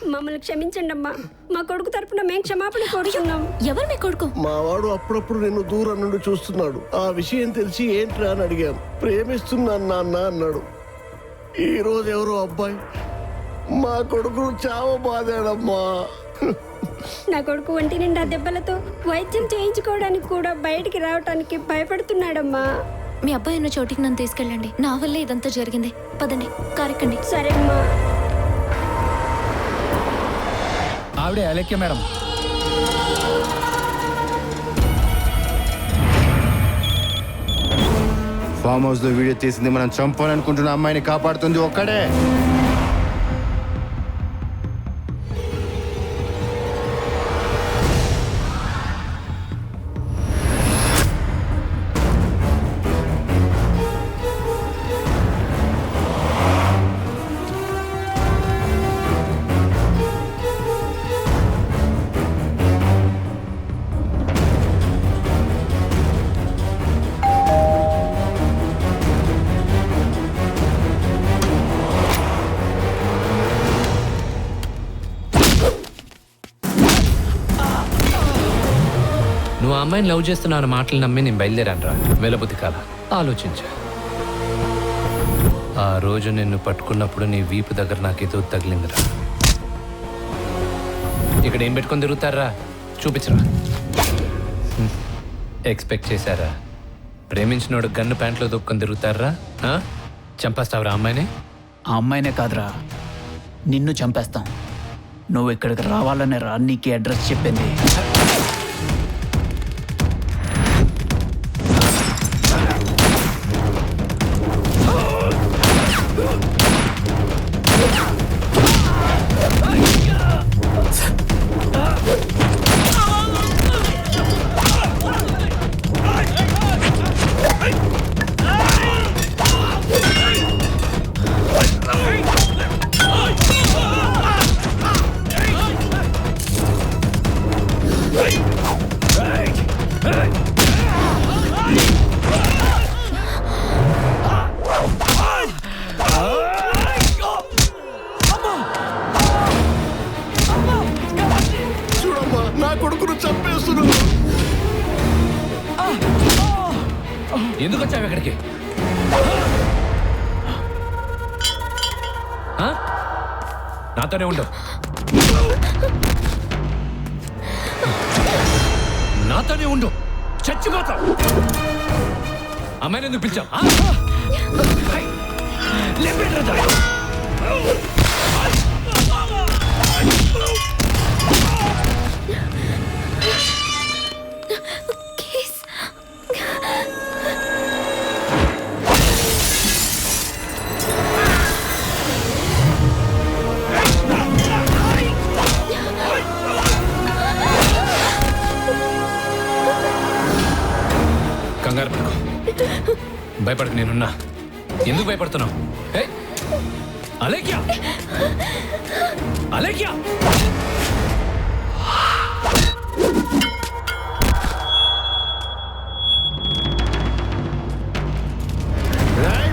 మమ్మల్ని క్షమించండి అమ్మా. మా కొడుకు తరపున మేము క్షమాపణ కోరుతున్నాం. ఎవరు మీ కొడుకు? మావాడు అప్పుడప్పుడు నిన్ను దూరం నుండి చూస్తున్నాడు. ఆ విషయం తెలిసి ఏంట్రా అని అడిగాను. ప్రేమిస్తున్నాను నాన్న అన్నాడు. ఈ రోజు ఎవరో అబ్బాయి మా కొడుకును చావబాదాడమ్మా. నా కొడుకు ఒంటి నిండా దెబ్బలతో వైద్యం చేయించుకోవడానికి కూడా బయటికి రావడానికి భయపడుతున్నాడమ్మా. మీ అబ్బాయి ఉన్న చోటికి నన్ను తీసుకెళ్ళండి. నా వల్లే ఇదంతా జరిగింది. పదండి, కారెక్కండి. సరే అమ్మా. ఆవిడే అలెక్య మేడం. ఫామ్ హౌస్ లో వీడియో తీసింది మనం చంపాలనుకుంటున్న అమ్మాయిని కాపాడుతుంది ఒక్కడే. నువ్వు ఆ అమ్మాయిని లవ్ చేస్తున్నావు మాటలు నమ్మి నేను బయలుదేరాను రా. వెలబుద్ధి కాల ఆలోచించా. ఆ రోజు నిన్ను పట్టుకున్నప్పుడు నీ వీపు దగ్గర నాకేదో తగిలిందిరా. ఇక్కడ ఏం పెట్టుకొని తిరుగుతారా? చూపించరా. ఎక్స్పెక్ట్ చేశారా? ప్రేమించినోడు గన్ను ప్యాంట్లో దొక్కుని తిరుగుతారా? చంపేస్తావురా అమ్మాయిని? ఆ అమ్మాయినే కాదురా, నిన్ను చంపేస్తాం. నువ్వు ఇక్కడికి రావాలనే రా నీకు అడ్రస్ చెప్పింది. చూడమ్మా, నా కొడుకును చంపేస్తున్నాడు. ఎందుకు వచ్చావు ఇక్కడికి? నాతోనే ఉండవు. నాతోనే ఉండు, చచ్చిపోతావు. అమ్మాయిని ఎందుకు పిలిచావు? కంగారు పడుకో, భయపడకు, నేనున్నా. ఎందుకు భయపడుతున్నావు? అలేఖ్య, అలేఖ్య,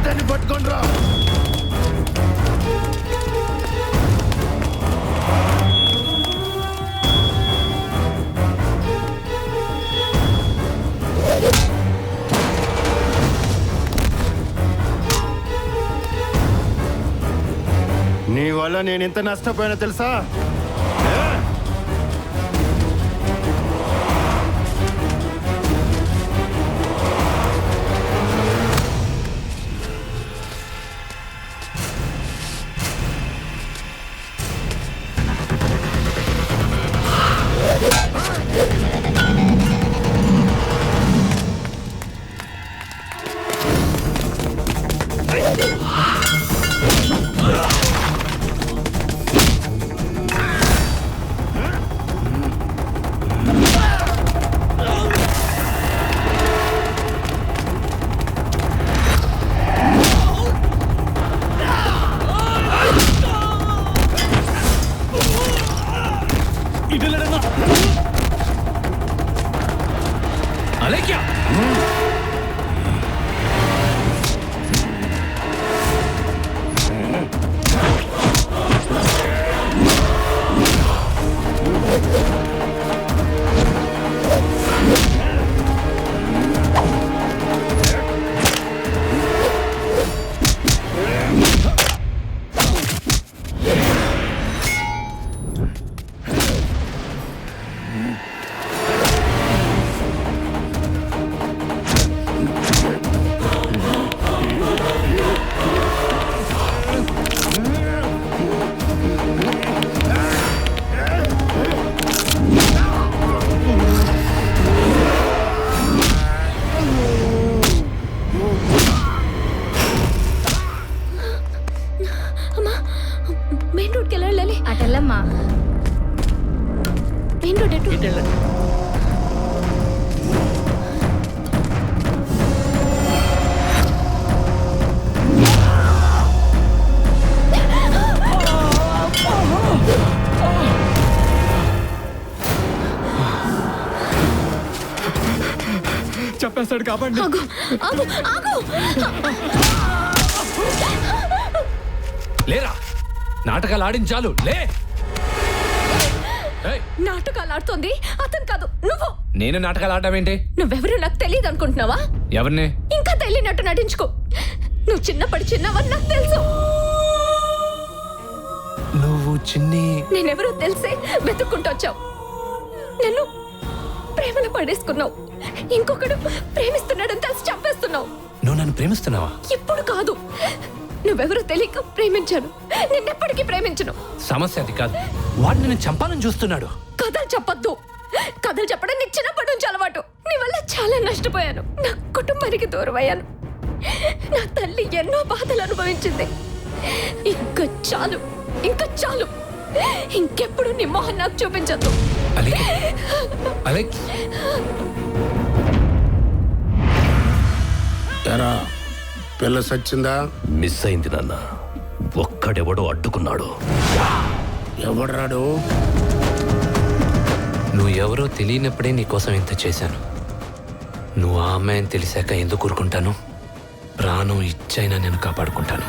దాన్ని పట్టుకోండి రా. నీ వల్ల నేను ఎంత నష్టపోయినా తెలుసా? అలేఖ్య, చెప్పేస్తాడు కాబట్టి ఆగు ఆగు ఆగు లేరా నాటకాలు ఆడించాలు లే. ఏయ్, నాటకాలు ఆడుతోంది అతను కాదు నువ్వు. నేను నాటకాలు ఆడటం ఏంటి? నువ్వెవరో నాకు తెలియదు అనుకుంటున్నావా? ఎవరిని? ఇంకా తెలియనట్టు నటించుకో. నువ్వు చిన్నప్పటి చిన్నవని నాకు తెలుసు. నువ్వు చిన్ని. నేనెవరో తెలిసే వెతుక్కుంటూ వచ్చావు. నన్ను ప్రేమలో పడేసుకున్నావు. ఇంకొకడు ప్రేమిస్తున్నాడని తెలిసి చంపేస్తున్నావు. నువ్వు నన్ను ప్రేమిస్తున్నావా? ఇప్పుడు కాదు, నువ్వెవరో తెలియక ప్రేమించాను. నిన్నెప్పటికీ ప్రేమించను. సమస్య అది కాదు, వాడు నిన్ను చంపాలని చూస్తున్నాడు. కథలు చెప్పొద్దు. కథలు చెప్పడం నీకు చిన్నప్పటి నుంచి అలవాటు. నీ వల్ల చాలా నష్టపోయాను. నా కుటుంబానికి దూరం అయ్యాను. నా తల్లి ఎన్నో బాధలు అనుభవించింది. ఇంకా చాలు, ఇంకా చాలు. ఇంకెప్పుడు నీ మొహం నాకు చూపించద్దు. Alec, Alec. ఎరా పిల్ల సచ్చిందా? మిస్ అయింది నాన్న. ఒక్కడెవడో అడ్డుకున్నాడు. ఎవడ్రాడు? నువ్వు ఎవరో తెలియనప్పుడే నీకోసం ఇంత చేశాను. నువ్వు ఆ అమ్మాయిని తెలిసాక ఎందుకు ఊరుకుంటాను? ప్రాణం ఇచ్చైనా నేను కాపాడుకుంటాను.